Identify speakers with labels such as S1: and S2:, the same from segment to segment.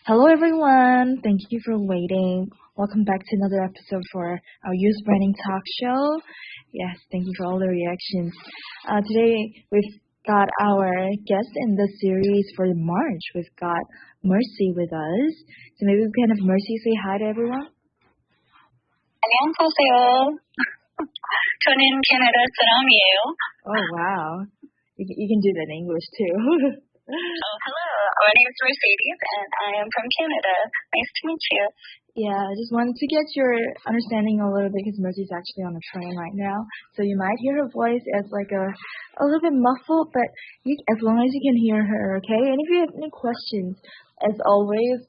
S1: Hello everyone, thank you for waiting. Welcome back to another episode for our Youth Branding Talk Show. Yes, thank you for all the reactions. Today we've got our guest in the series for March. We've got Mercy with us. So maybe we can have Mercy say hi to everyone.
S2: 안녕하세요. 저는 캐나다 사람이에요.
S1: Oh wow, you can do that in English too.
S2: Hello, my name is Mercedes and I am from Canada. Nice to meet you.
S1: Yeah, I just wanted to get your understanding a little bit because Mercy's actually on a train right now. So you might hear her voice as like a little bit muffled, but as long as you can hear her, okay? And if you have any questions, as always,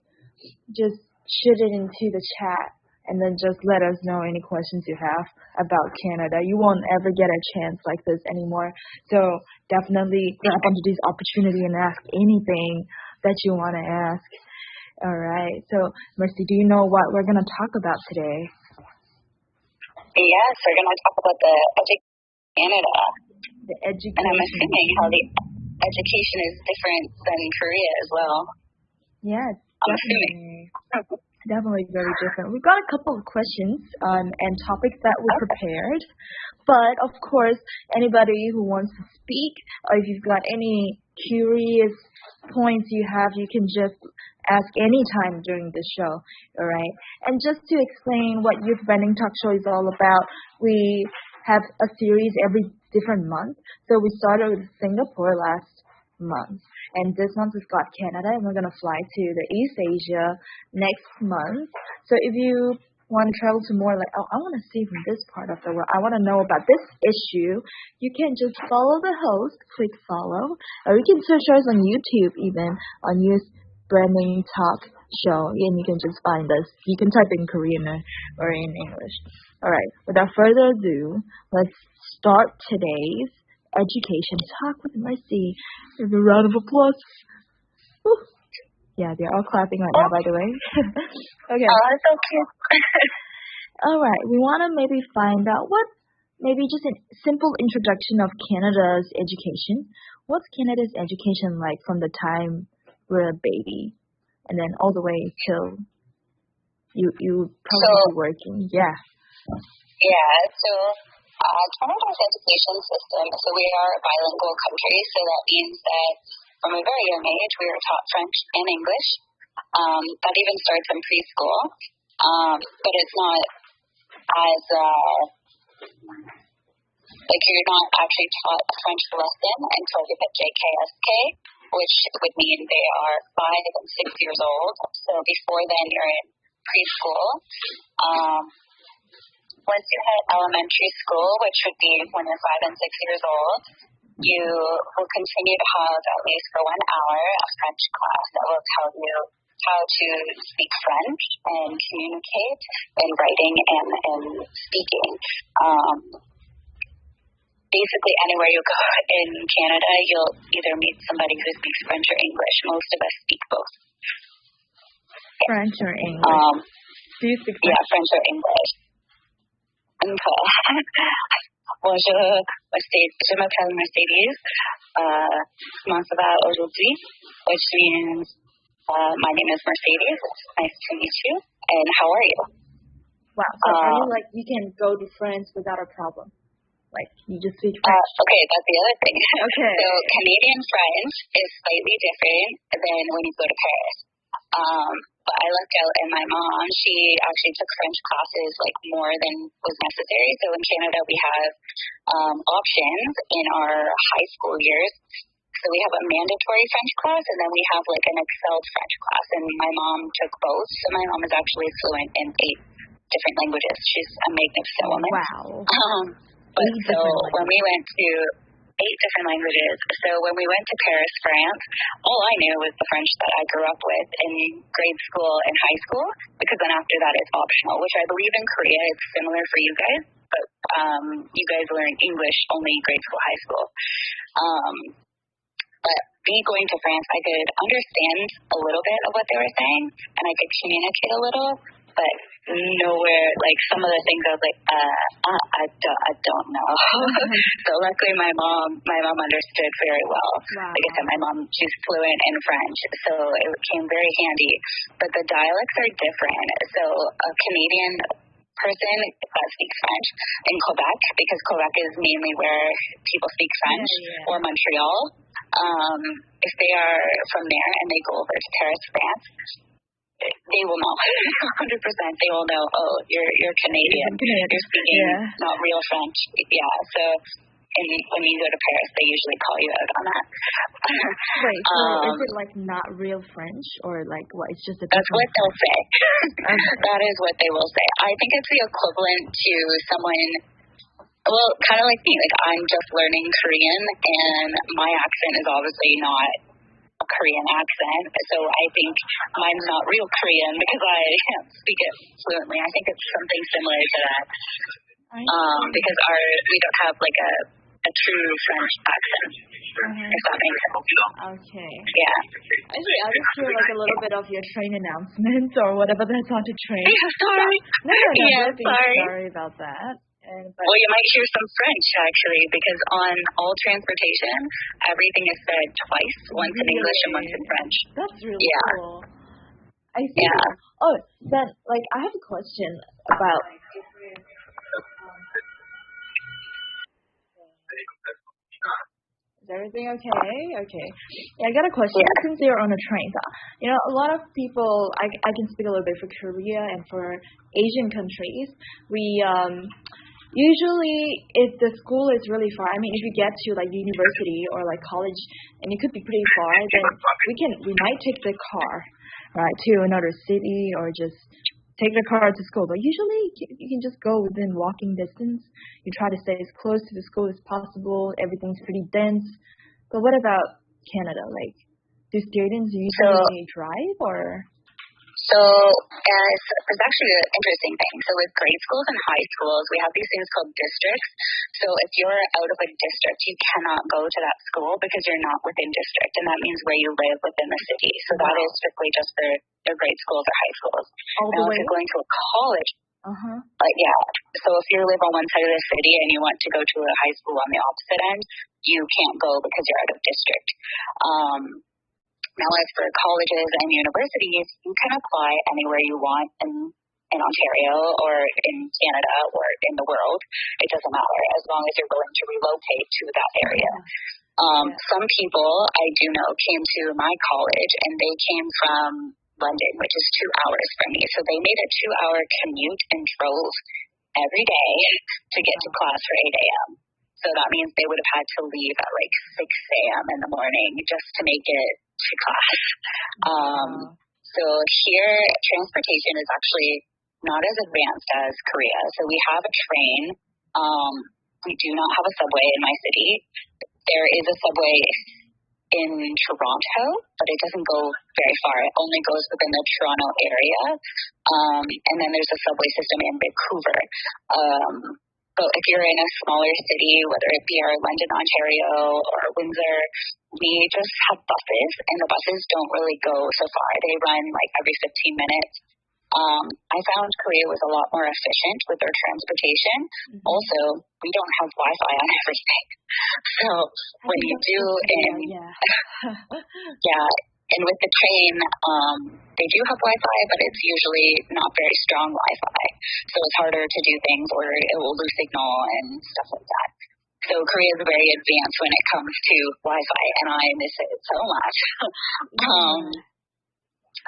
S1: just shoot it into the chat. And then just let us know any questions you have about Canada. You won't ever get a chance like this anymore. So definitely grab onto this opportunity and ask anything that you want to ask. All right. So Mercy, do you know what we're going to talk about today?
S2: Yes, we're going to talk about the education in Canada.
S1: The education.
S2: And I'm assuming how the education is different than Korea as well.
S1: Yeah,
S2: I'm assuming.
S1: Definitely very different. We've got a couple of questions and topics that we prepared. But, of course, anybody who wants to speak, or if you've got any curious points you have, you can just ask anytime during the show, all right? And just to explain what Youth Branding Talk Show is all about, we have a series every different month. So we started with Singapore last month. And this month we've got Canada, and we're going to fly to the East Asia next month. So if you want to travel to more like, I want to see from this part of the world, I want to know about this issue, you can just follow the host, click follow, or you can search us on YouTube even, on Youth Branding Talk Show, and you can just find us. You can type in Korean or in English. All right, without further ado, let's start today's Education Talk with Mercy. Give a round of applause. Woo. Yeah, they're all clapping right now, by the way. Okay.
S2: Oh, that's so cute.
S1: All right, we want to maybe find out maybe just a simple introduction of Canada's education. What's Canada's education like from the time we're a baby and then all the way till you probably working? Yeah.
S2: Yeah, so Canada's education system, so we are a bilingual country, so that means that from a very young age we are taught French and English. That even starts in preschool, but it's not as, you're not actually taught a French lesson until you hit JKSK, which would mean they are 5 and 6 years old. So before then you're in preschool. Once you hit elementary school, which would be when you're 5 and 6 years old, you will continue to have at least for 1 hour a French class that will tell you how to speak French and communicate in writing and speaking. Basically, anywhere you go in Canada, you'll either meet somebody who speaks French or English. Most of us speak both.
S1: French or English? Do you speak French?
S2: Yeah, French or English. Bonjour, je m'appelle Mercedes. Comment ça va aujourd'hui? Which means, my name is Mercedes. It's nice to meet you. And how are you?
S1: Wow, so are you like, you can go to France without a problem? Like, you just speak French?
S2: Okay, that's the other thing.
S1: Okay.
S2: So, Canadian French is slightly different than when you go to Paris. But I lucked out, and my mom, she actually took French classes like more than was necessary. So in Canada, we have options in our high school years. So we have a mandatory French class, and then we have like an excelled French class. And my mom took both. So my mom is actually fluent in 8 different languages. She's a magnificent woman.
S1: Wow.
S2: But so when we went to 8 different languages. So when we went to Paris, France, all I knew was the French that I grew up with in grade school and high school, because then after that it's optional, which I believe in Korea it's similar for you guys, but you guys learn English only grade school, high school. But me going to France, I could understand a little bit of what they were saying, and I could communicate a little, but nowhere, like some of the things I was like, I don't know. So luckily my mom understood very well.
S1: Wow.
S2: Like I said, my mom, she's fluent in French, so it came very handy. But the dialects are different. So a Canadian person speaks French in Quebec, because Quebec is mainly where people speak French, or Montreal. If they are from there and they go over to Paris, France, they will know 100%. They will know, oh, you're Canadian. You're speaking not real French. Yeah. So, and when you go to Paris, they usually call you out on that.
S1: Wait, so is it like not real French, or like what? It's just a
S2: that's what they'll say. That is what they will say. I think it's the equivalent to someone. Well, kind of like me. Like I'm just learning Korean, and my accent is obviously not a Korean accent, so I think mine's not real Korean because I can't speak it fluently. I think it's something similar to that, because we don't have like a true French accent, if that makes sense.
S1: Okay.
S2: Yeah.
S1: Actually, I just hear like a little bit of your train announcements or whatever that's on the train.
S2: Yeah, sorry.
S1: Sorry about that.
S2: Well, you might hear some French, actually, because on all transportation, everything is said twice, once in English and once in French.
S1: That's really cool. I see.
S2: Yeah.
S1: Oh, then, like, I have a question about... Is everything okay? Okay. Yeah, I got a question. Since you're on a train, you know, a lot of people, I can speak a little bit for Korea and for Asian countries. We usually, if the school is really far, I mean, if you get to like university or like college, and it could be pretty far, then we might take the car, right, to another city or just take the car to school. But usually, you can just go within walking distance. You try to stay as close to the school as possible. Everything's pretty dense. But what about Canada? Like, do students usually drive or?
S2: So it's actually an interesting thing. So with grade schools and high schools, we have these things called districts. So if you're out of a district, you cannot go to that school because you're not within district, and that means where you live within the city. So that is strictly just their grade schools or high schools. Now, if you're going to a college, so if you live on one side of the city and you want to go to a high school on the opposite end, you can't go because you're out of district. Now, as for colleges and universities, you can apply anywhere you want in Ontario or in Canada or in the world. It doesn't matter as long as you're willing to relocate to that area. Some people I do know came to my college and they came from London, which is 2 hours from me. So they made a 2-hour commute and drove every day to get to class for 8 a.m. So that means they would have had to leave at like 6 a.m. in the morning just to make it to class. So here, transportation is actually not as advanced as Korea. So we have a train. We do not have a subway in my city. There is a subway in Toronto, but it doesn't go very far. It only goes within the Toronto area. And then there's a subway system in Vancouver. So if you're in a smaller city, whether it be our London, Ontario, or Windsor, we just have buses, and the buses don't really go so far. They run like every 15 minutes. I found Korea was a lot more efficient with their transportation. Also, we don't have Wi-Fi on everything. So when you do, and with the train, they do have Wi-Fi, but it's usually not very strong Wi-Fi. So it's harder to do things, or it will lose signal and stuff like that. So Korea is very advanced when it comes to Wi-Fi, and I miss it so much.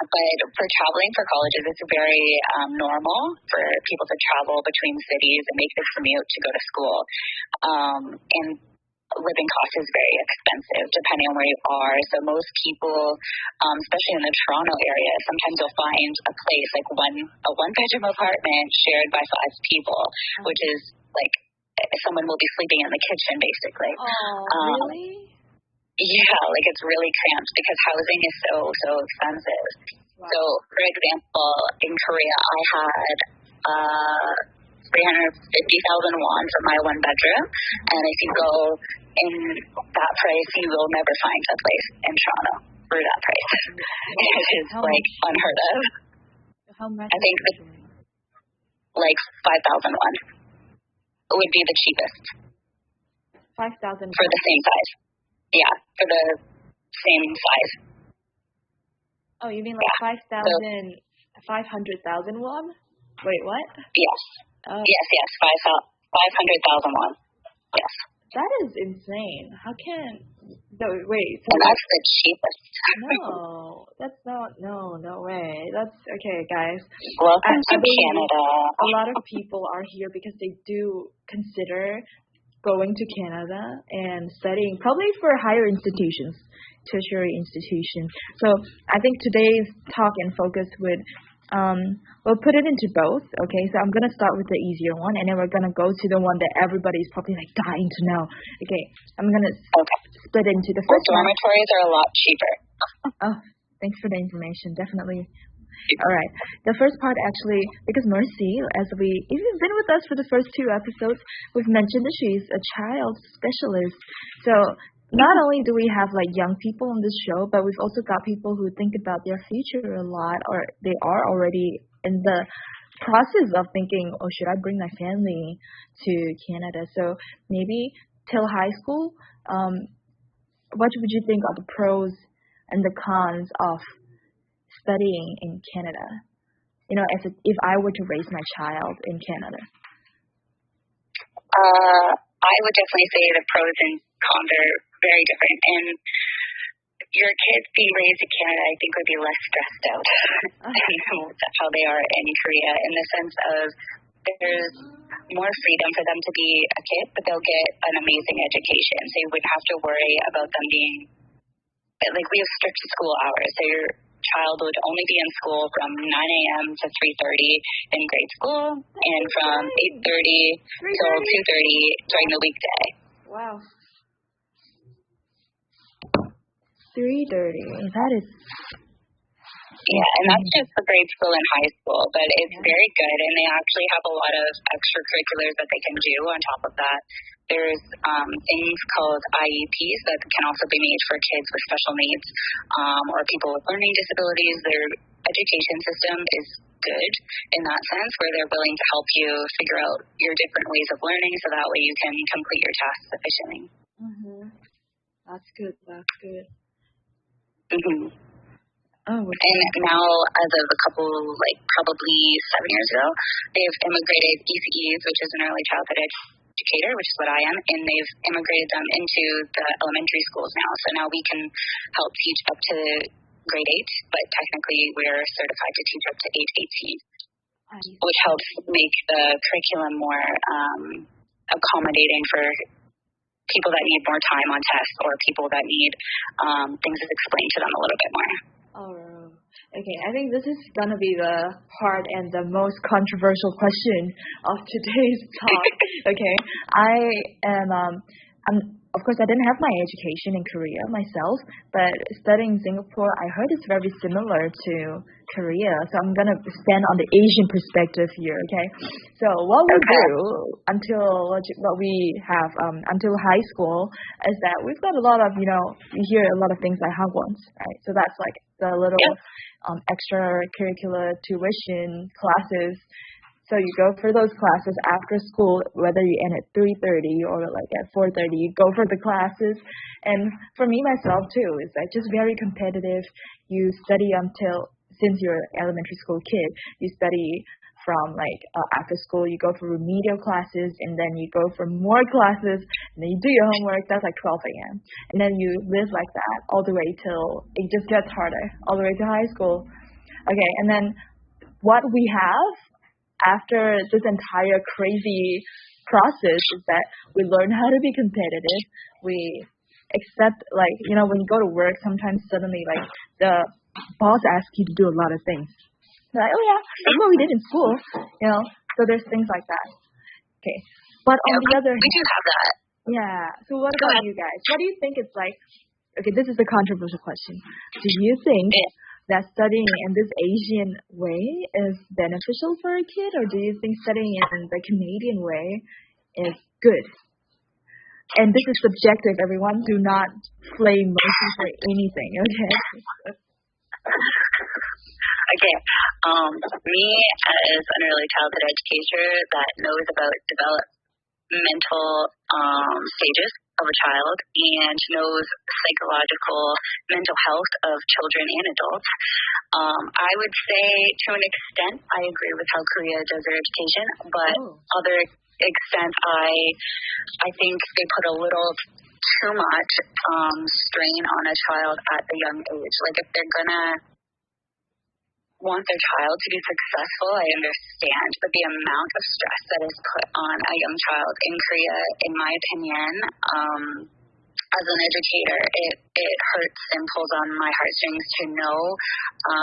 S2: But for traveling for colleges, it's very normal for people to travel between cities and make the commute to go to school. And living cost is very expensive depending on where you are. So most people, especially in the Toronto area, sometimes you'll find a place like a one-bedroom apartment shared by 5 people, which is like someone will be sleeping in the kitchen basically.
S1: Really?
S2: Yeah, like it's really cramped because housing is so expensive. Wow. So, for example, in Korea, I had 350,000 won for my one bedroom, and if you go in that price, you will never find a place in Toronto for that price. It is like unheard of.
S1: How much?
S2: I think like 5,000 won would be the cheapest.
S1: 5,000
S2: for the same size. Yeah, for the same size.
S1: Oh, you mean like 500,000 won? Wait, what?
S2: Yes.
S1: Oh.
S2: Yes, 500,000 won. Yes.
S1: That is insane. How can... No, wait. So
S2: and that's the cheapest.
S1: No, that's not... No way. That's... Okay, guys.
S2: Welcome to Canada.
S1: A lot of people are here because they do consider going to Canada and studying, probably for higher institutions, tertiary institutions. So I think today's talk and focus would... we'll put it into both, okay? So I'm going to start with the easier one, and then we're going to go to the one that everybody's probably like dying to know. Okay, I'm going to split it into the first one.
S2: Dormitories are a lot cheaper.
S1: Oh, thanks for the information, definitely. All right, the first part actually, because Mercy, if you've been with us for the first 2 episodes, we've mentioned that she's a child specialist. So not only do we have like young people on this show, but we've also got people who think about their future a lot, or they are already in the process of thinking, oh, should I bring my family to Canada? So maybe till high school, what would you think are the pros and the cons of studying in Canada? You know, if I were to raise my child in Canada.
S2: I would definitely say the pros and cons are very different. And your kids being raised in Canada, I think, would be less stressed out than how they are in Korea, in the sense of there's more freedom for them to be a kid, but they'll get an amazing education. So you wouldn't have to worry about them being, like, we have strict school hours. So your child would only be in school from 9 a.m. to 3:30 in grade school, and from 8:30 till 2:30 during the weekday.
S1: Wow. 3:30. That is...
S2: Yeah, and that's just the grade school and high school, but it's very good, and they actually have a lot of extracurriculars that they can do on top of that. There's things called IEPs that can also be made for kids with special needs or people with learning disabilities. Their education system is good in that sense, where they're willing to help you figure out your different ways of learning, so that way you can complete your tasks efficiently.
S1: Mm-hmm. That's good.
S2: Mm-hmm.
S1: Oh,
S2: and now, as of a couple, like probably 7 years ago, they've immigrated ECEs, which is an early childhood educator, which is what I am, and they've immigrated them into the elementary schools now. So now we can help teach up to grade 8, but technically we're certified to teach up to age 18, which helps make the curriculum more accommodating for people that need more time on tests, or people that need things explained to them a little bit more.
S1: Oh, okay. I think this is gonna be the hard and the most controversial question of today's talk. Okay, of course, I didn't have my education in Korea myself, but studying in Singapore, I heard it's very similar to Korea. So I'm gonna stand on the Asian perspective here. Okay, so what we do until high school is that we've got a lot of, you hear a lot of things like hagwons, right? So that's like the little extracurricular tuition classes. So you go for those classes after school, whether you end at 3:30 or like at 4:30, you go for the classes. And for me myself too, it's like just very competitive. You study since you're an elementary school kid, you study from after school, you go for remedial classes, and then you go for more classes, and then you do your homework. That's like 12 a.m. And then you live like that all the way till it just gets harder, all the way to high school. Okay, and then what we have after this entire crazy process is that we learn how to be competitive. We accept, when you go to work, sometimes suddenly, the boss asks you to do a lot of things. Like, oh yeah, that's what we did in school, So there's things like that. Okay. But on the other hand...
S2: We do have that.
S1: Yeah. So what about you guys? What do you think it's like... Okay, this is a controversial question. Do you think that studying in this Asian way is beneficial for a kid, or do you think studying in the Canadian way is good? And this is subjective, everyone. Do not flame Mercy for anything, okay?
S2: Okay. Me as an early childhood educator that knows about developmental stages of a child and knows psychological mental health of children and adults, I would say to an extent I agree with how Korea does their education, but other extent I think they put a little too much strain on a child at the young age. Like if they're gonna want their child to be successful, I understand, but the amount of stress that is put on a young child in Korea, in my opinion, as an educator, it hurts and pulls on my heartstrings to know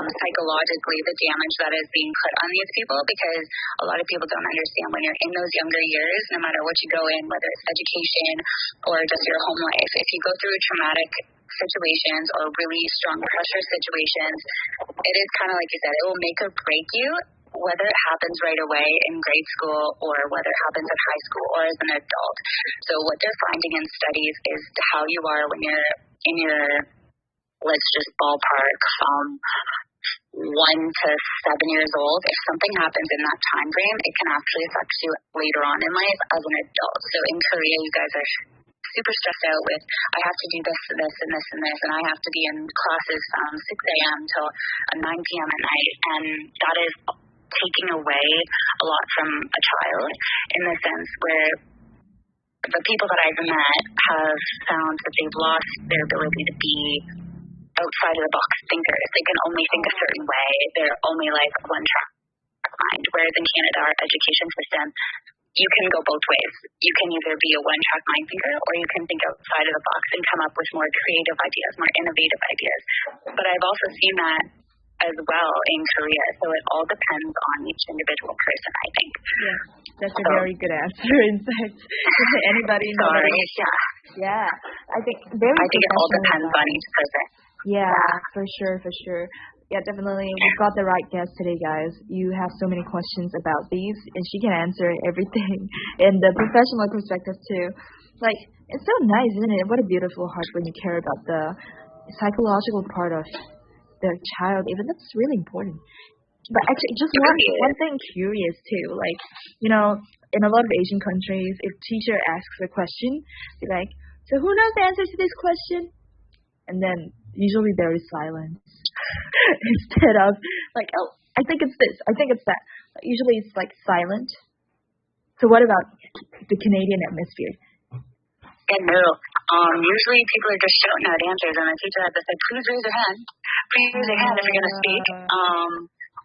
S2: psychologically the damage that is being put on these people, because a lot of people don't understand when you're in those younger years, no matter what you go in, whether it's education or just your home life, if you go through traumatic situations or really strong pressure situations, it is kind of like you said, it will make or break you, whether it happens right away in grade school or whether it happens in high school or as an adult. So what they're finding in studies is how you are when you're in your, let's just ballpark, from 1 to 7 years old. If something happens in that time frame, it can actually affect you later on in life as an adult. So in Korea, you guys are super stressed out with, I have to do this and this and this and this, and I have to be in classes from 6 a.m. till 9 p.m. at night, and that is taking away a lot from a child in the sense where the people that I've met have found that they've lost their ability to be outside of the box thinkers. They can only think a certain way. They're only like one track mind, whereas in Canada, our education system, you can go both ways. You can either be a one-track mind thinker or you can think outside of the box and come up with more creative ideas, more innovative ideas. But I've also seen that as well in Korea, so it all depends on each individual person, I think.
S1: Yeah, that's a very good answer, in fact. Anybody know?
S2: Sorry,
S1: yeah. I think
S2: it all depends on each person.
S1: Yeah, for sure. Yeah, definitely. We've got the right guest today, guys. You have so many questions about these, and she can answer everything in the professional perspective too. Like, it's so nice, isn't it? What a beautiful heart when you care about the psychological part of the child. Even that's really important. But actually, just one thing curious too. Like, you know, in a lot of Asian countries, if teacher asks a question, they're like, "So who knows the answer to this question?" And then usually there is silence. Instead of like, oh, I think it's this, I think it's that. Usually it's like silent. So what about the Canadian atmosphere?
S2: Yeah, no. Usually people are just shouting out answers, and the teacher has to say, please raise your hand. Please raise your hand if you're going to speak.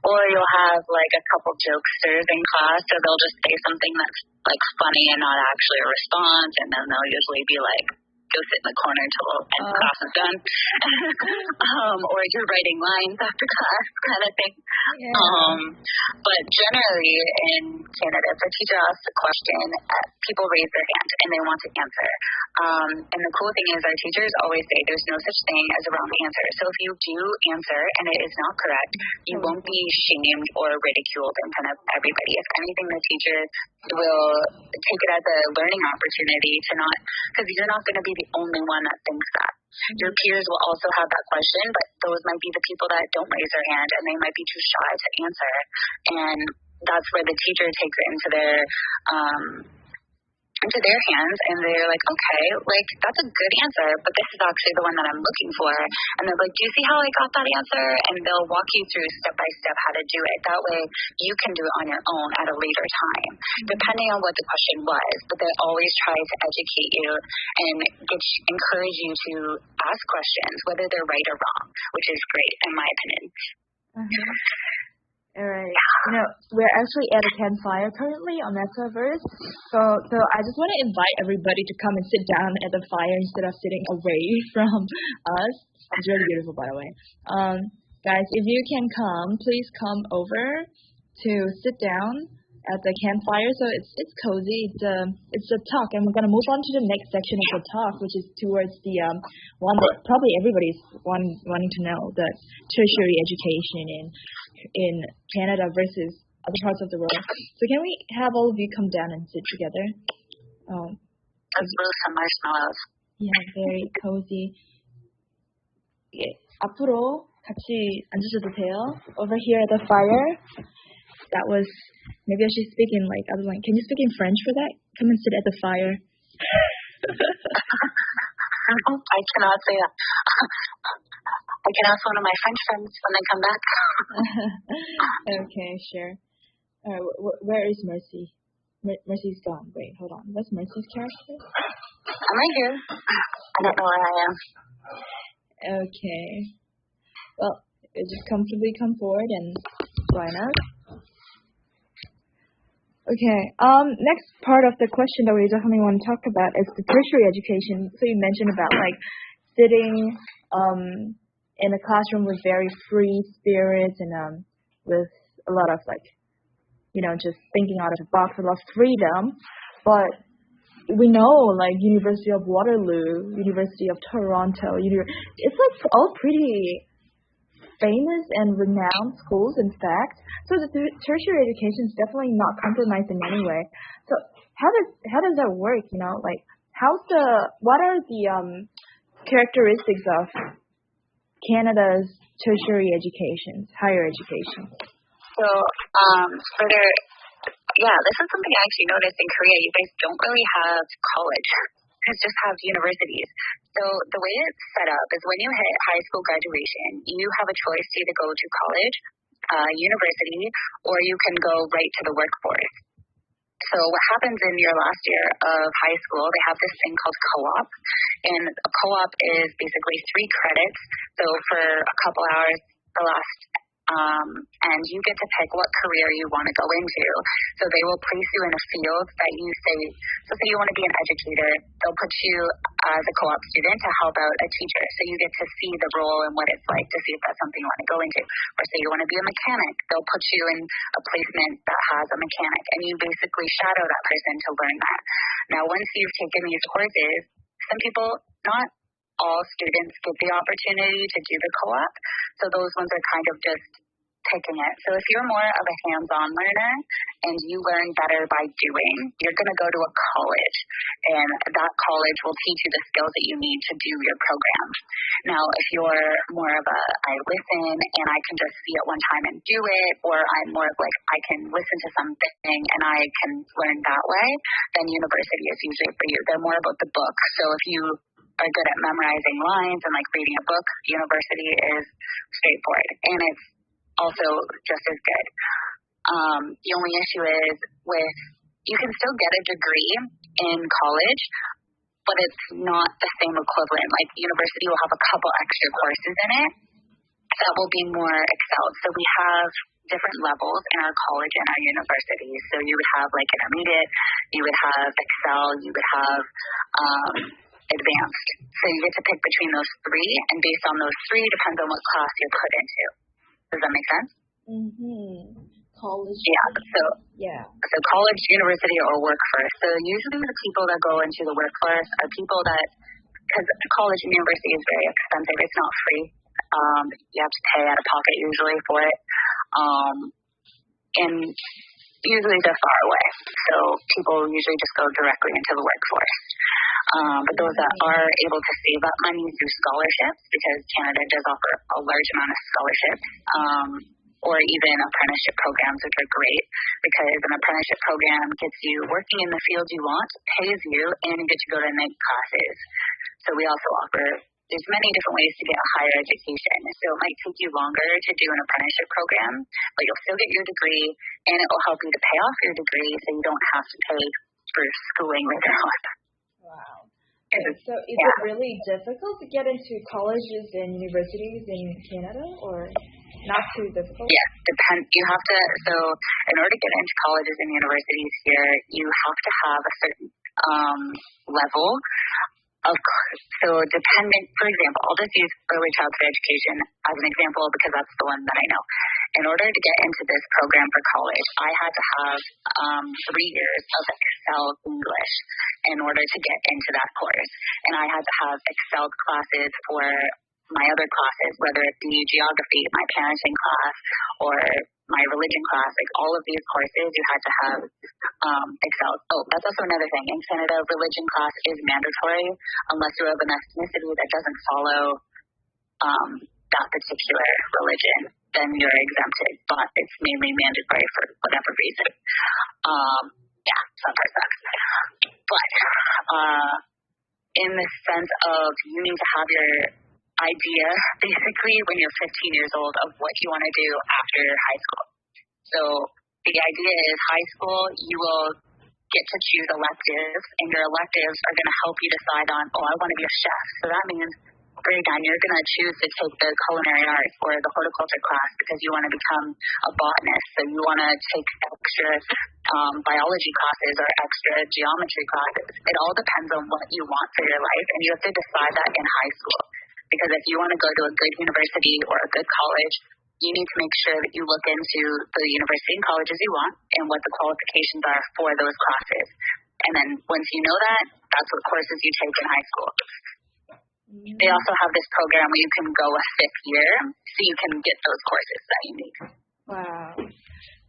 S2: Or you'll have like a couple jokesters in class, so they'll just say something that's like funny and not actually a response, and then they'll usually be like, go sit in the corner until class is done. Or you're writing lines after class kind of thing. Yeah. But generally in Canada, if a teacher asks a question, people raise their hand and they want to answer. And the cool thing is our teachers always say there's no such thing as a wrong answer. So if you do answer and it is not correct, you won't be shamed or ridiculed in front of everybody. If anything, the teacher will take it as a learning opportunity to not, because you're not going to be the only one that thinks that. Your peers will also have that question, but those might be the people that don't raise their hand and they might be too shy to answer. And that's where the teacher takes it into their hands, and they're like, okay, like that's a good answer, but this is actually the one that I'm looking for. And they're like, do you see how I got that answer? And they'll walk you through step by step how to do it. That way you can do it on your own at a later time, depending on what the question was. But they always try to educate you and encourage you to ask questions, whether they're right or wrong, which is great in my opinion.
S1: All right. You know, we're actually at a campfire currently on Metaverse. So I just want to invite everybody to come and sit down at the fire instead of sitting away from us. It's really beautiful, by the way. Guys, if you can come, please come over to sit down at the campfire. So it's cozy. It's a talk, and we're gonna move on to the next section of the talk, which is towards the one that probably everybody's wanting to know, the tertiary education in Canada versus other parts of the world. So can we have all of you come down and sit together?
S2: Let's roast some marshmallows.
S1: Yeah, very cozy. 예, 앞으로 같이 앉으셔도 돼요. Over here at the fire. That was, maybe I should speak in like, I was like, can you speak in French for that? Come and sit at the fire.
S2: I cannot say that. I can ask one of my French friends when they come back.
S1: Okay, sure. Where is Mercy? Mercy's gone. Wait, hold on. What's Mercy's character?
S2: I'm right here. I don't know where I am.
S1: Okay. Well, just comfortably come forward and join us. Okay. Next part of the question that we definitely want to talk about is the tertiary education. So you mentioned about like sitting in a classroom with very free spirits and with a lot of like, just thinking out of the box, a lot of freedom. But we know like University of Waterloo, University of Toronto, it's like all pretty famous and renowned schools, in fact. So the tertiary education is definitely not compromised in any way. So how does that work? Like what are the characteristics of Canada's tertiary education, higher education?
S2: So this is something I actually noticed in Korea. You guys don't really have college. You guys just have universities. So the way it's set up is when you hit high school graduation, you have a choice to either go to college, university, or you can go right to the workforce. So what happens in your last year of high school, they have this thing called co-op. And a co-op is basically 3 credits. So for a couple hours, the last and you get to pick what career you want to go into. So they will place you in a field that you say you want to be an educator. They'll put you as a co-op student to help out a teacher. So you get to see the role and what it's like to see if that's something you want to go into. Or say you want to be a mechanic. They'll put you in a placement that has a mechanic, and you basically shadow that person to learn that. Now, once you've taken these courses, some people, not all students get the opportunity to do the co-op, so those ones are kind of just picking it. So if you're more of a hands-on learner and you learn better by doing, you're going to go to a college, and that college will teach you the skills that you need to do your program. Now, if you're more of I listen and I can just see it one time and do it, or I'm more of like I can listen to something and I can learn that way, then university is usually for you. They're more about the book. So if you are good at memorizing lines and like reading a book, university is straightforward, and it's also just as good. The only issue is you can still get a degree in college, but it's not the same equivalent. Like university will have a couple extra courses in it that will be more excelled. So we have different levels in our college and our university. So you would have like intermediate, you would have excel, you would have advanced. So you get to pick between those 3, and based on those 3 depends on what class you're put into. Does that make sense?
S1: College.
S2: Yeah. So college, university, or workforce. So usually the people that go into the workforce are people that, because college and university is very expensive. It's not free. You have to pay out of pocket usually for it. And usually they're far away. So people usually just go directly into the workforce. But those that are able to save up money through scholarships, because Canada does offer a large amount of scholarships, or even apprenticeship programs, which are great, because an apprenticeship program gets you working in the field you want, pays you, and you get to go to night classes. So we also offer, there's many different ways to get a higher education. So it might take you longer to do an apprenticeship program, but you'll still get your degree, and it will help you to pay off your degree so you don't have to pay for schooling later on.
S1: Wow. Okay, so is it really difficult to get into colleges and universities in Canada, or not too difficult?
S2: Yeah, depends. You have to, so in order to get into colleges and universities here, you have to have a certain level of, so dependent, for example, I'll just use early childhood education as an example because that's the one that I know. In order to get into this program for college, I had to have 3 years of Excel English in order to get into that course. And I had to have Excel classes for my other classes, whether it be geography, my parenting class, or my religion class. Like all of these courses, you had to have Excel. Oh, that's also another thing. In Canada, religion class is mandatory unless you're of an ethnicity that doesn't follow that particular religion, then you're exempted, but it's mainly mandatory for whatever reason. Yeah, some part sucks. But in the sense of you need to have your idea, basically, when you're 15 years old of what you want to do after high school. So the idea is high school, you will get to choose electives, and your electives are going to help you decide on, oh, I want to be a chef. So that means grade 9, you're going to choose to take the culinary arts or the horticulture class because you want to become a botanist. So you want to take extra biology classes or extra geometry classes. It all depends on what you want for your life, and you have to decide that in high school. Because if you want to go to a good university or a good college, you need to make sure that you look into the university and colleges you want and what the qualifications are for those classes. And then once you know that, that's what courses you take in high school. They also have this program where you can go a 5th year so you can get those courses that you need.
S1: Wow.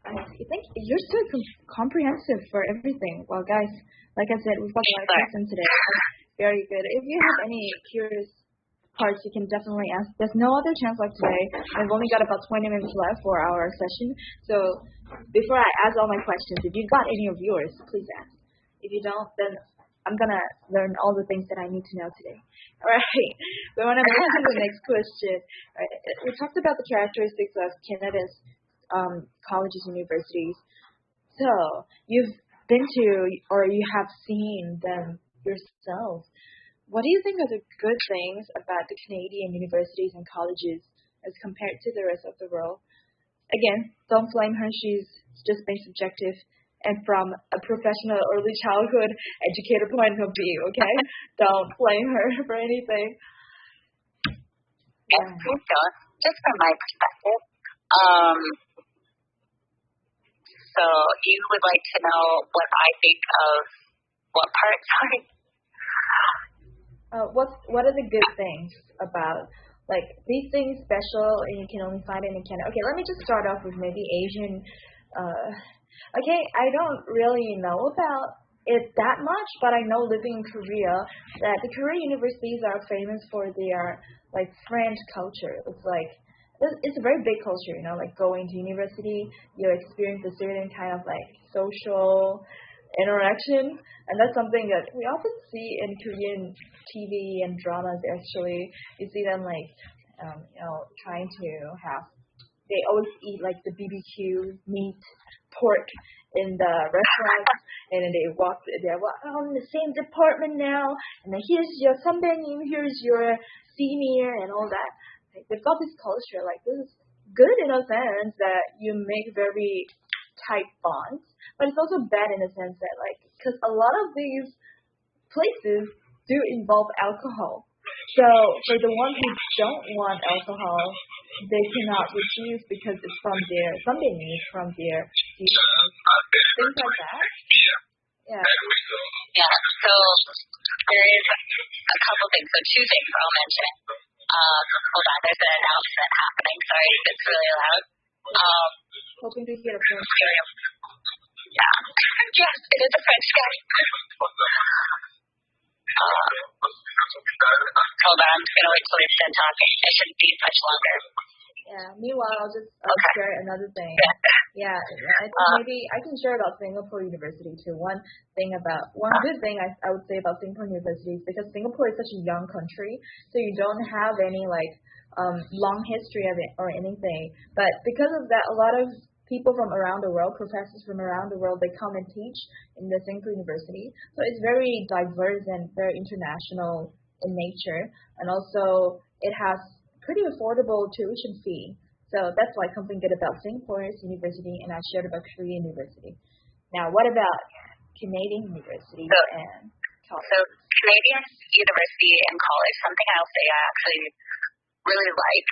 S1: I think you're so comprehensive for everything. Well, guys, like I said, we've got a lot of questions today. Very good. If you have any curious parts, you can definitely ask. There's no other chance like today. I've only got about 20 minutes left for our session. So before I ask all my questions, if you've got any of yours, please ask. If you don't, then I'm going to learn all the things that I need to know today. All right. We want to move on to the next question. All right. We talked about the characteristics of Canada's colleges and universities. So you've been to or you have seen them yourself. What do you think are the good things about the Canadian universities and colleges as compared to the rest of the world? Again, don't blame her. She's just being subjective and from a professional early childhood educator point of view, okay? Don't blame her for anything.
S2: Yes, just from my perspective. So you would like to know what I think of what part? Sorry.
S1: What are the good things about, like, these things special and you can only find it in Canada? Okay, let me just start off with maybe Asian. Okay, I don't really know about it that much, but I know living in Korea that the Korean universities are famous for their, like, French culture. It's a very big culture, you know, like going to university, you experience a certain kind of, like, social interaction, and that's something that we often see in Korean TV and dramas. Actually, you see them like trying to have, they always eat like the BBQ meat pork in the restaurant, and then they're in the same department now, and then here's your 선배님, here's your senior, and all that. Like, they've got this culture. Like, this is good in a sense that you make very tight bonds, but it's also bad in a sense that, like, because a lot of these places do involve alcohol. So for the ones who don't want alcohol, they cannot refuse because it's from their, something is from their things like that. Yeah.
S2: Yeah, so there is a couple things. So 2 things I'll mention. Hold on, there's an announcement happening. Sorry, it's really loud.
S1: Hoping to hear a French.
S2: Yeah. Yes, it is a French guy. Hold on, I'm just going to wait till he's done talking. It shouldn't be much longer.
S1: Yeah, meanwhile, I'll just share another thing. Yeah, I think maybe I can share about Singapore University too. One good thing I would say about Singapore University is because Singapore is such a young country, so you don't have any like long history of it or anything. But because of that, a lot of people from around the world, professors from around the world, they come and teach in the Singapore University. So it's very diverse and very international in nature, and also it has pretty affordable tuition fee. So that's why something good about Singapore's university, and I shared about Korean university. Now, what about Canadian university and college?
S2: So Canadian university and college, something I'll say I actually really like.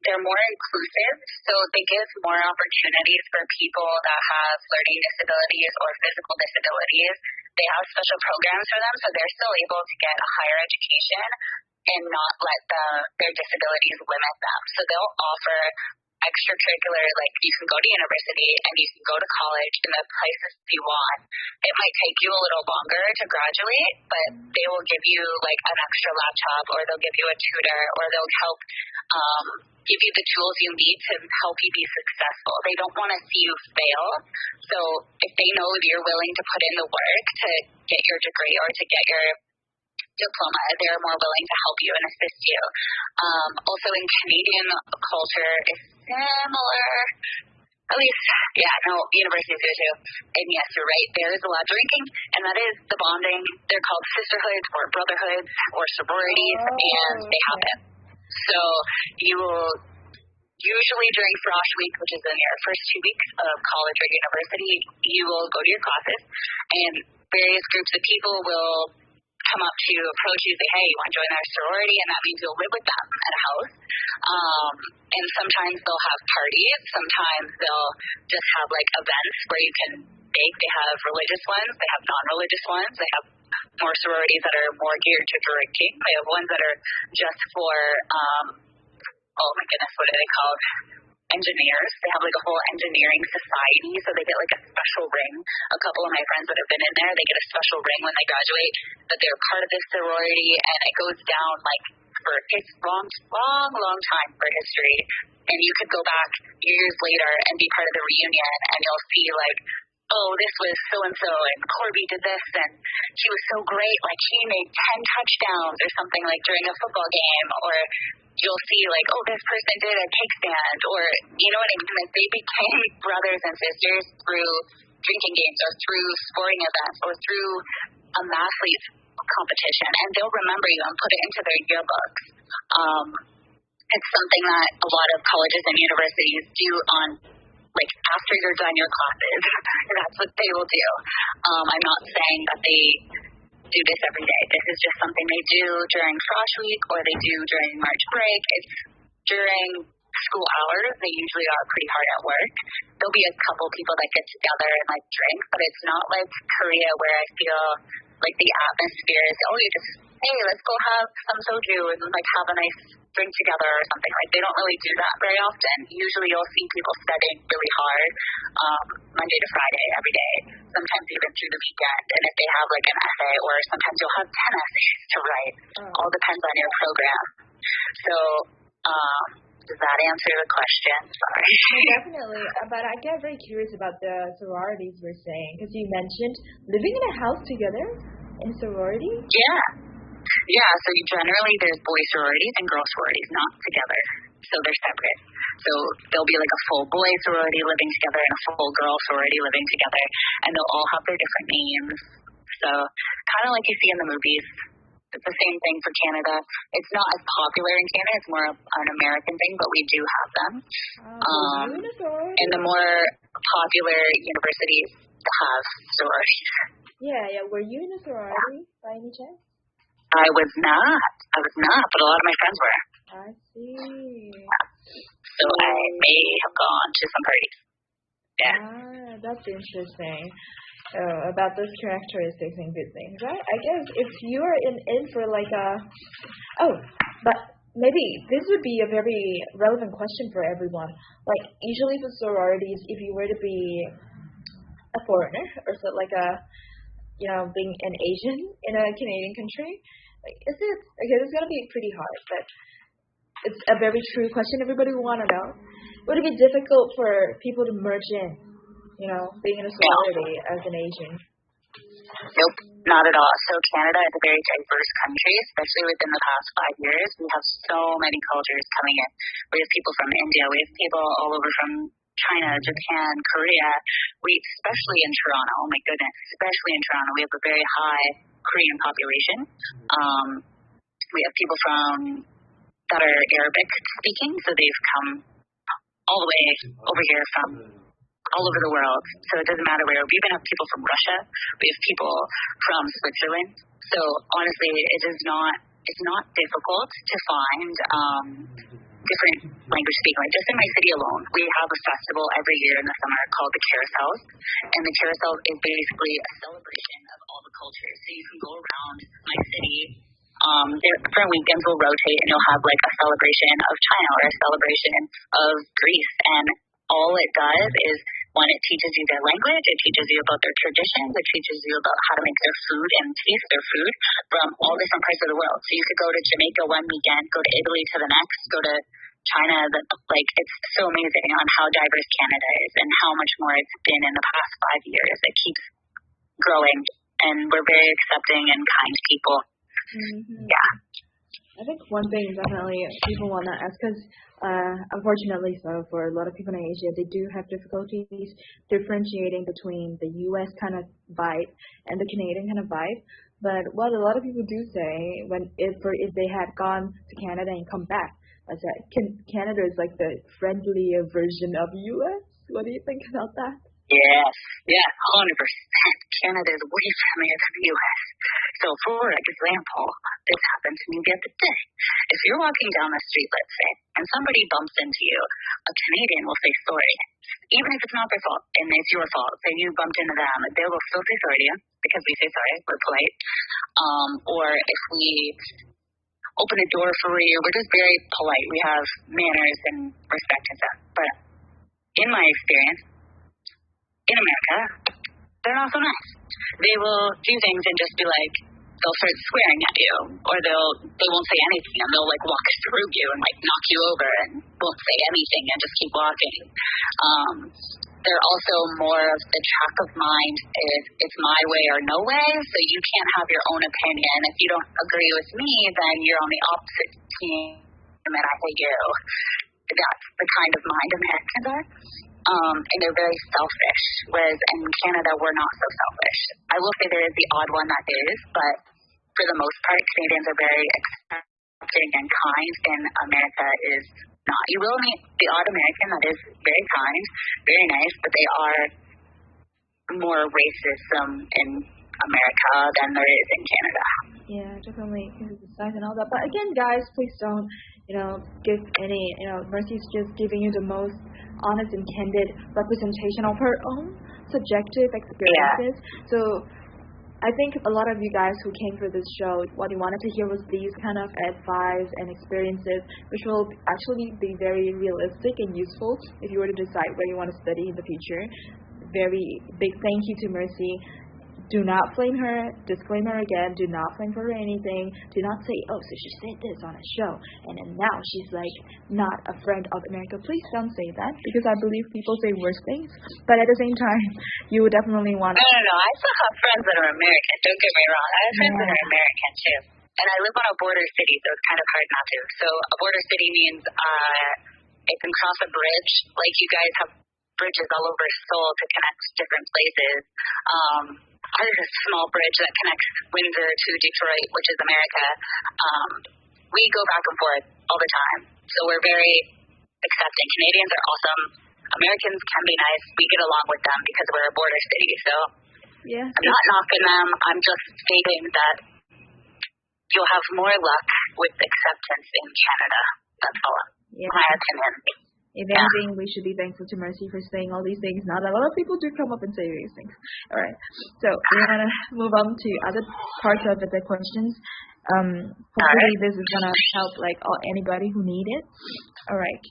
S2: They're more inclusive, so they give more opportunities for people that have learning disabilities or physical disabilities. They have special programs for them, so they're still able to get a higher education and not let their disabilities limit them. So they'll offer extracurricular, like you can go to university and you can go to college in the places you want. It might take you a little longer to graduate, but they will give you like an extra laptop, or they'll give you a tutor, or they'll help give you the tools you need to help you be successful. They don't want to see you fail. So if they know you're willing to put in the work to get your degree or to get your diploma, they're more willing to help you and assist you. Also in Canadian culture is similar. At least, universities do too. And yes, you're right, there is a lot of drinking, and that is the bonding. They're called sisterhoods or brotherhoods or sororities, and they happen. So you will usually during frosh week, which is in your first 2 weeks of college or university, you will go to your classes, and various groups of people will come up to you, approach you, say, hey, you want to join our sorority? And that means you'll live with them at a house. And sometimes they'll have parties. Sometimes they'll just have like events where you can bake. They have religious ones. They have non-religious ones. They have more sororities that are more geared to drinking. They have ones that are just for, oh my goodness, what are they called? Engineers. They have like a whole engineering society, so they get like a special ring. A couple of my friends that have been in there, they get a special ring when they graduate, but they're part of this sorority, and it goes down like for it's long time for history. And you could go back years later and be part of the reunion, and you'll see like, oh, this was so-and-so, and Corby did this, and he was so great, like he made 10 touchdowns or something like during a football game, or you'll see like, oh, this person did a cake stand, or you know what I mean? Like they became brothers and sisters through drinking games or through sporting events or through a mathlete competition, and they'll remember you and put it into their yearbooks. It's something that a lot of colleges and universities do on like after you're done your classes. That's what they will do. I'm not saying that they do this every day. This is just something they do during frosh week or they do during March break. It's during school hours. They usually are pretty hard at work. There'll be a couple people that get together and like drink, but it's not like Korea where I feel like the atmosphere is, oh, you just, hey, let's go have some soju and like have a nice drink together or something. Like they don't really do that very often. Usually you'll see people studying really hard Monday to Friday every day, sometimes even through the weekend. And if they have like an essay, or sometimes you'll have 10 essays to write. All depends on your program. So does that answer the question? Sorry.
S1: Definitely. But I get very curious about the sororities we're saying, because you mentioned living in a house together in sorority?
S2: Yeah, so generally there's boy sororities and girl sororities, not together. So they're separate. So there'll be like a full boy sorority living together and a full girl sorority living together, and they'll all have their different names. So kind of like you see in the movies. It's the same thing for Canada. It's not as popular in Canada. It's more of an American thing, but we do have them. And the more popular universities have sororities.
S1: Yeah. Were you in a sorority by any chance?
S2: I was not, but a lot of my friends were.
S1: I see.
S2: So I may have gone to some parties. Yeah.
S1: That's interesting. About those characteristics and good things, right? I guess if you're in for like but maybe this would be a very relevant question for everyone. Like usually for sororities, if you were to be a foreigner or so, like being an Asian in a Canadian country, like this is gonna be pretty hard, but it's a very true question everybody will want to know. Would it be difficult for people to merge in? Being in a sorority as an Asian?
S2: Nope, not at all. So Canada is a very diverse country, especially within the past 5 years. We have so many cultures coming in. We have people from India. We have people all over from China, Japan, Korea. Especially in Toronto, oh my goodness, especially in Toronto, we have a very high Korean population. We have people that are Arabic speaking, so they've come all the way over here from all over the world. So it doesn't matter where. We even have people from Russia. We have people from Switzerland. So honestly, it's not difficult to find different language speakers. Like just in my city alone, we have a festival every year in the summer called the Carousels. And the Carousel is basically a celebration of all the cultures. So you can go around my city different weekends will rotate, and you'll have like a celebration of China or a celebration of Greece, and all it does is, one, it teaches you their language, it teaches you about their traditions, it teaches you about how to make their food and taste their food from all different parts of the world. So you could go to Jamaica one weekend, go to Italy to the next, go to China. It's so amazing on how diverse Canada is and how much more it's been in the past 5 years. It keeps growing, and we're very accepting and kind people.
S1: Mm-hmm.
S2: Yeah.
S1: I think one thing definitely people want to ask, because unfortunately so, for a lot of people in Asia, they do have difficulties differentiating between the U.S. kind of vibe and the Canadian kind of vibe. But what a lot of people do say, if they had gone to Canada and come back, I said Canada is like the friendlier version of U.S. What do you think about that?
S2: Yes, 100%. Canada is way friendlier than the U.S. So, for example, this happened to me the other day. If you're walking down the street, let's say, and somebody bumps into you, a Canadian will say sorry. Even if it's not their fault and it's your fault, say you bumped into them, they will still say sorry to you because we say sorry, we're polite. Or if we open a door for you, we're just very polite. We have manners and respect and stuff. But in my experience, in America, they're not so nice. They will do things and just be like, they'll start swearing at you, or they won't say anything, and they'll like walk through you and like knock you over and won't say anything and just keep walking. They're also more of the track of mind is it's my way or no way, so you can't have your own opinion. If you don't agree with me, then you're on the opposite team and I hate you. That's the kind of mind Americans are. And they're very selfish, whereas in Canada, we're not so selfish. I will say there is the odd one that is, but for the most part, Canadians are very accepting and kind, and America is not. You will meet the odd American that is very kind, very nice, but they are more racism in America than there is in Canada.
S1: Yeah, definitely, because of the size and all that. But again, guys, please don't, give any, Mercy's just giving you the most honest and candid representation of her own subjective experiences. Yeah. So I think a lot of you guys who came for this show, what you wanted to hear was these kind of advice and experiences, which will actually be very realistic and useful if you were to decide where you want to study in the future. Very big thank you to Mercy. Do not flame her. Disclaimer again, do not flame her or anything. Do not say, oh, so she said this on a show, and then now she's like not a friend of America. Please don't say that, because I believe people say worse things. But at the same time, you would definitely want to...
S2: No. I still have friends that are American. Don't get me wrong. I have friends that are American, too. And I live on a border city, so it's kind of hard not to. So a border city means it can cross a bridge. Like you guys have bridges all over Seoul to connect different places. Ours is a small bridge that connects Windsor to Detroit, which is America. We go back and forth all the time. So we're very accepting. Canadians are awesome. Americans can be nice. We get along with them because we're a border city. So yeah. I'm not knocking them. I'm just stating that you'll have more luck with acceptance in Canada. That's all. Yeah. My opinion.
S1: If anything, we should be thankful to Mercy for saying all these things. Not a lot of people do come up and say these things. All right. So we're going to move on to other parts of the questions. Hopefully this is going to help anybody who need it. All right.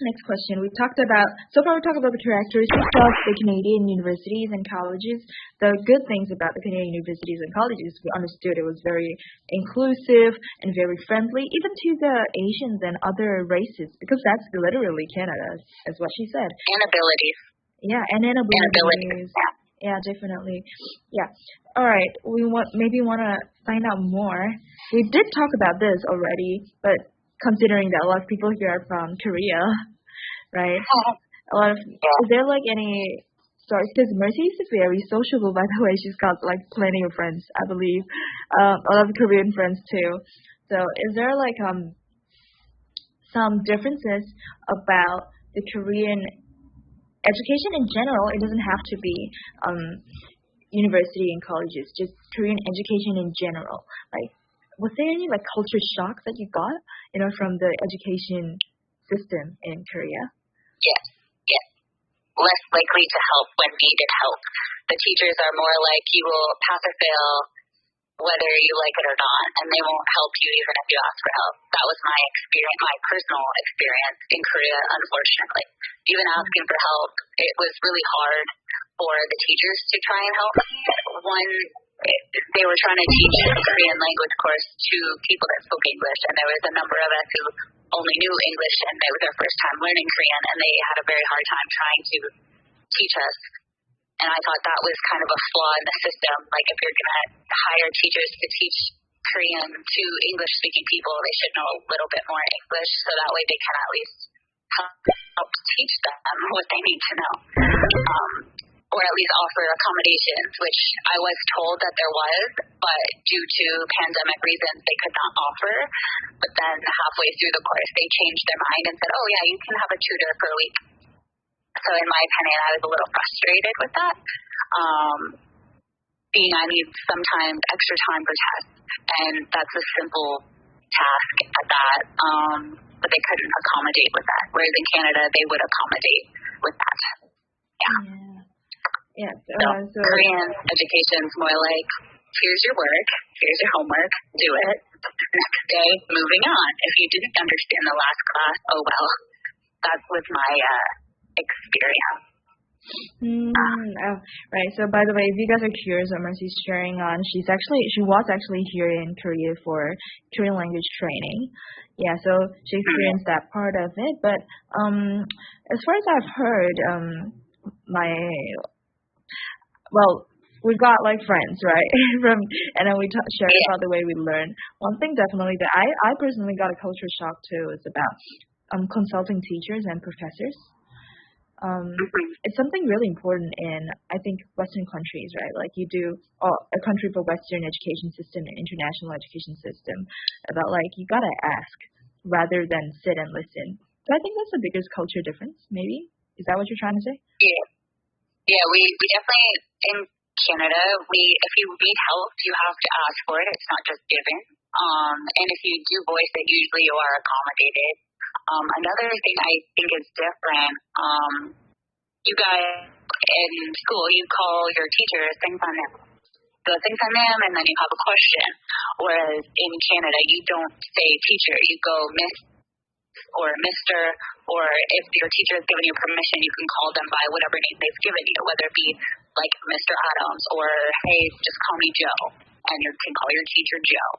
S1: Next question. So far we talked about the characteristics of the Canadian universities and colleges. The good things about the Canadian universities and colleges, we understood it was very inclusive and very friendly, even to the Asians and other races, because that's literally Canada, as what she said.
S2: And abilities.
S1: Yeah, and abilities. Yeah, definitely. Yeah. All right. We want to find out more. We did talk about this already, but considering that a lot of people here are from Korea, right? Is there any stories? Because Mercy is very sociable, by the way. She's got plenty of friends, I believe. A lot of Korean friends too. So is there some differences about the Korean education in general? It doesn't have to be university and colleges, just Korean education in general. Was there any culture shocks that you got, from the education system in Korea?
S2: Yes. Less likely to help when needed help. The teachers are more like you will pass or fail whether you like it or not, and they won't help you even if you ask for help. That was my experience, my personal experience in Korea, unfortunately. Even asking for help, it was really hard for the teachers to try and help me. One, they were trying to teach a Korean language course to people that spoke English, and there was a number of us who only knew English, and it was their first time learning Korean, and they had a very hard time trying to teach us. And I thought that was kind of a flaw in the system. Like, if you're going to hire teachers to teach Korean to English-speaking people, they should know a little bit more English, so that way they can at least help teach them what they need to know. Or at least offer accommodations, which I was told that there was, but due to pandemic reasons, they could not offer. But then halfway through the course, they changed their mind and said, oh yeah, you can have a tutor for a week. So in my opinion, I was a little frustrated with that. Being I need sometimes extra time for tests, and that's a simple task at that, but they couldn't accommodate with that. Whereas in Canada, they would accommodate with that. Yeah.
S1: Yes.
S2: So Korean education is more like, here's your work, here's your homework, do it. Next day, moving on. If you didn't understand the last class, oh well. That was my experience.
S1: Right. So by the way, if you guys are curious what Mercy's sharing on, she was actually here in Korea for Korean language training. Yeah, so she experienced that part of it. But as far as I've heard, we've got like friends, right? And then we shared about the way we learn. One thing definitely that I personally got a culture shock too is about consulting teachers and professors. It's something really important in, I think, Western countries, right? Like you do a country for Western education system and international education system about like you gotta ask rather than sit and listen. So I think that's the biggest culture difference, maybe. Is that what you're trying to say?
S2: Yeah, we definitely, in Canada, if you need help, you have to ask for it. It's not just given. And if you do voice it, usually you are accommodated. Another thing I think is different, you guys in school, you call your teacher 생사님. So 생사님, and then you have a question. Whereas in Canada, you don't say teacher, you go miss or Mr., or if your teacher has given you permission, you can call them by whatever name they've given you, whether it be like Mr. Adams or, hey, just call me Joe, and you can call your teacher Joe.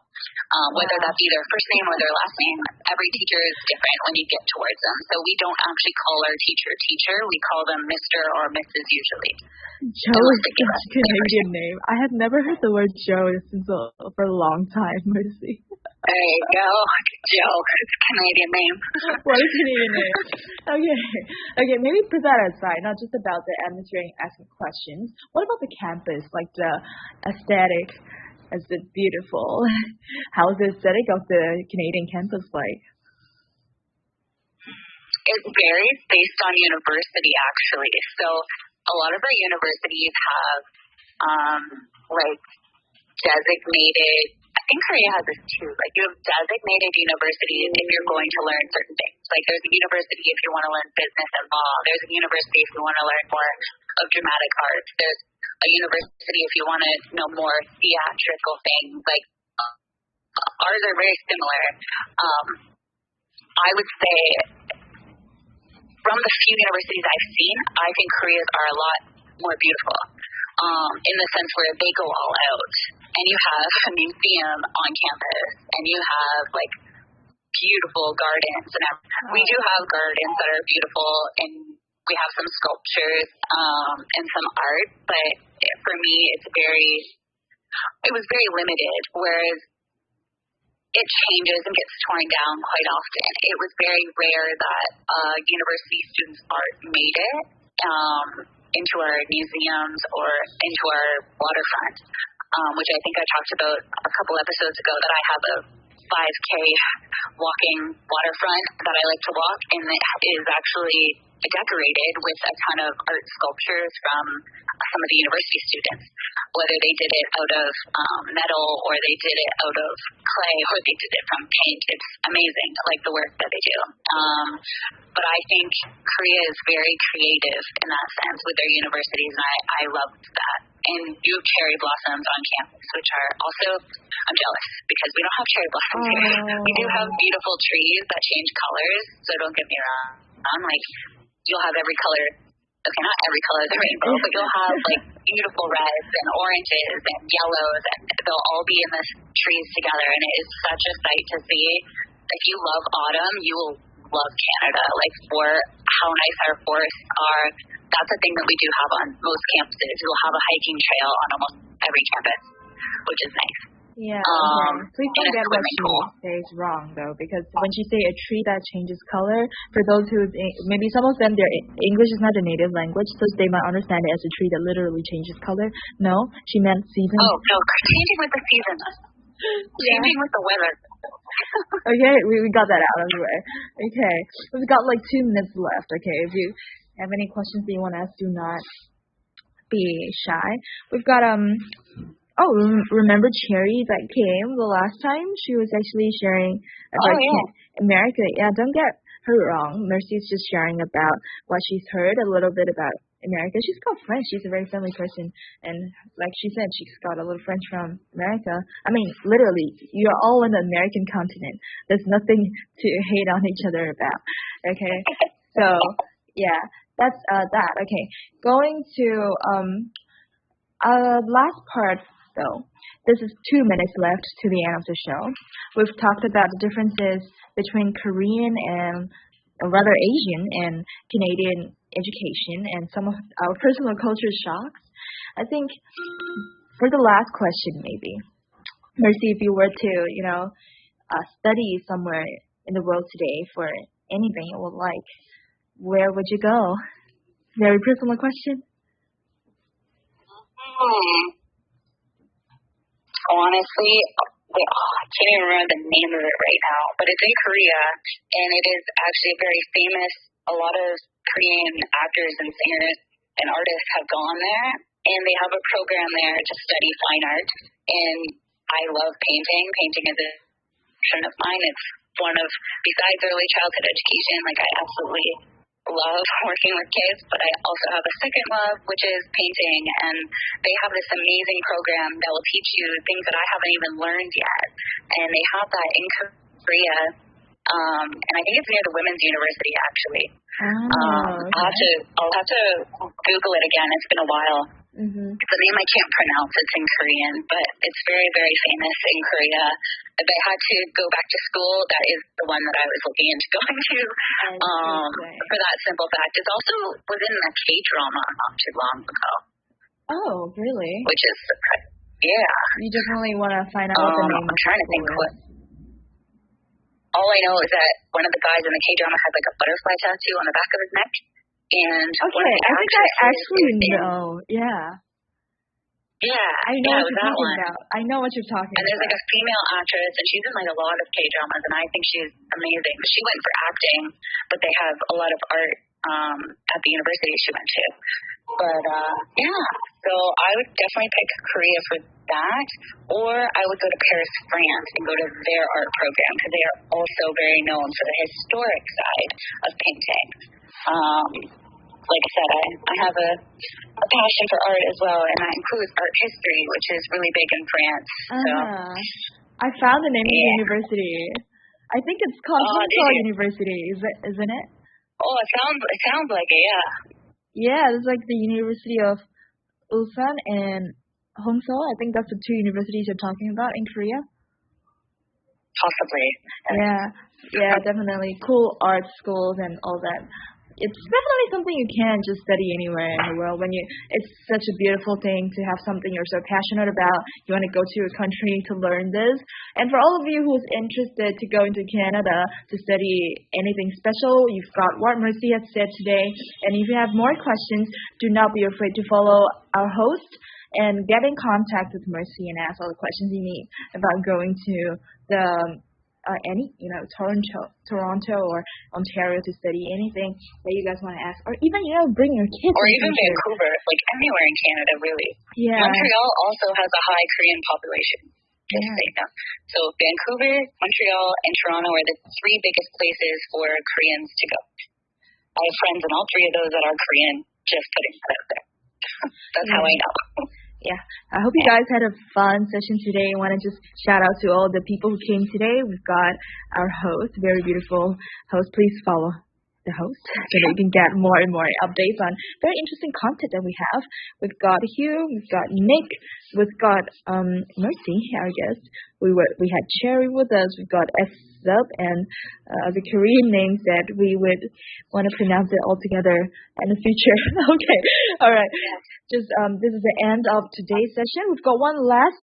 S2: Whether that be their first name or their last name, every teacher is different when you get towards them. So we don't actually call our teacher, we call them Mr. or Mrs. usually.
S1: Joe is such a Canadian name. I had never heard the word Joe for a long time, Mercy.
S2: There you go. Joe. It's a Canadian name.
S1: What a Canadian name. Okay, maybe put that aside, not just about the atmosphere and asking questions. What about the campus, like the aesthetic? Is it beautiful? How's the aesthetic of the Canadian campus like?
S2: It varies based on university, actually. So a lot of our universities have like designated, I think Korea has this too, like you have designated universities if you're going to learn certain things. Like there's a university if you want to learn business and law. There's a university if you want to learn more of dramatic arts. There's a university if you want to know more theatrical things. Like ours are very similar. I would say from the few universities I've seen, I think Korea's are a lot more beautiful. In the sense where they go all out, and you have a museum on campus, and you have like beautiful gardens, and we do have gardens that are beautiful, and we have some sculptures and some art, but for me it was very limited, whereas it changes and gets torn down quite often. It was very rare that university students' art made it into our museums or into our waterfront, which I think I talked about a couple episodes ago, that I have a 5K walking waterfront that I like to walk, and it is actually decorated with a ton of art sculptures from some of the university students, whether they did it out of metal or they did it out of clay or they did it from paint. It's amazing, like the work that they do. But I think Korea is very creative in that sense with their universities, and I loved that. And do cherry blossoms on campus, which are also, I'm jealous because we don't have cherry blossoms here. We do have beautiful trees that change colors, so don't get me wrong. Like, you'll have every color, okay, not every color of the rainbow, but you'll have like beautiful reds and oranges and yellows, and they'll all be in the trees together, and it is such a sight to see. If you love autumn, you will love Canada. Like, for how nice our forests are, that's a thing that we do have on most campuses. We'll have a hiking trail on almost every campus, which is nice.
S1: Yeah, okay. Please don't get what she says wrong, though, because when she say a tree that changes color, for those who, maybe some of them, their English is not a native language, so they might understand it as a tree that literally changes color. No, she meant season.
S2: Oh, no, changing with the season. Changing with the weather.
S1: Okay, we got that out of the way. Okay, we've got like 2 minutes left. Okay, if you have any questions that you want to ask, do not be shy. We've got remember Cherry that came the last time? She was actually sharing about America. Yeah, don't get her wrong. Mercy's just sharing about what she's heard a little bit about America. She's got friends. She's a very friendly person, and like she said, she's got a lot of friends from America. I mean, literally, you're all on the American continent. There's nothing to hate on each other about. Okay, so yeah, that's that. Okay, going to last part though. This is 2 minutes left to the end of the show. We've talked about the differences between Korean and rather Asian and Canadian education and some of our personal culture shocks. I think for the last question, maybe, Mercy, if you were to, study somewhere in the world today for anything you would like, where would you go? Very personal question.
S2: Honestly, I can't even remember the name of it right now, but it's in Korea, and it is actually very famous. A lot of Korean actors and singers and artists have gone there, and they have a program there to study fine art. And I love painting. Painting is a passion of mine. It's one of, besides early childhood education, like I absolutely love working with kids, but I also have a second love, which is painting, and they have this amazing program that will teach you things that I haven't even learned yet, and they have that in Korea, and I think it's near the Women's University, actually. I'll have to Google it again. It's been a while. Mm-hmm. The name I can't pronounce. It's in Korean, but it's very, very famous in Korea. If I had to go back to school, that is the one that I was looking into going to. For that simple fact, it's also within a K-drama not too long ago.
S1: Oh, really?
S2: Which is, yeah.
S1: You definitely want to find out what the name
S2: I'm trying to think what. All I know is that one of the guys in the K-drama has like a butterfly tattoo on the back of his neck. And
S1: okay, I think I actually know. Yeah.
S2: Yeah,
S1: I know what you're talking about. I know what you're talking about.
S2: And there's like a female actress, and she's in like a lot of K-dramas, and I think she's amazing. She went for acting, but they have a lot of art at the university she went to. But yeah, so I would definitely pick Korea for that, or I would go to Paris, France, and go to their art program, because they are also very known for the historic side of painting. Like I said, I have a passion for art as well, and that includes art history, which is really big in France. So.
S1: I found the name of the university. I think it's called University, isn't it?
S2: Oh, it sounds like it, yeah.
S1: Yeah, it's like the University of Ulsan and Hongseol. I think that's the 2 universities you're talking about in Korea.
S2: Possibly.
S1: Yeah, definitely. Cool art schools and all that. It's definitely something you can just study anywhere in the world. It's such a beautiful thing to have something you're so passionate about. You want to go to a country to learn this. And for all of you who's interested to go into Canada to study anything special, you've got what Mercy has said today. And if you have more questions, do not be afraid to follow our host and get in contact with Mercy and ask all the questions you need about going to the any, Toronto or Ontario to study, anything that you guys want to ask, or even, bring your kids.
S2: Or even Vancouver, like anywhere in Canada, really.
S1: Yeah.
S2: Montreal also has a high Korean population. Just so you know. So Vancouver, Montreal, and Toronto are the three biggest places for Koreans to go. I have friends in all three of those that are Korean, just putting that out there. That's how I know.
S1: Yeah. I hope you guys had a fun session today. I want to just shout out to all the people who came today. We've got our host, very beautiful host. Please follow the host so that you can get more and more updates on very interesting content that we have. We've got Hugh, we've got Nick, we've got Mercy, our guest. We had Cherry with us. We've got S-Sub and the Korean names that we would want to pronounce it all together in the future. Okay, all right. Just this is the end of today's session. We've got one last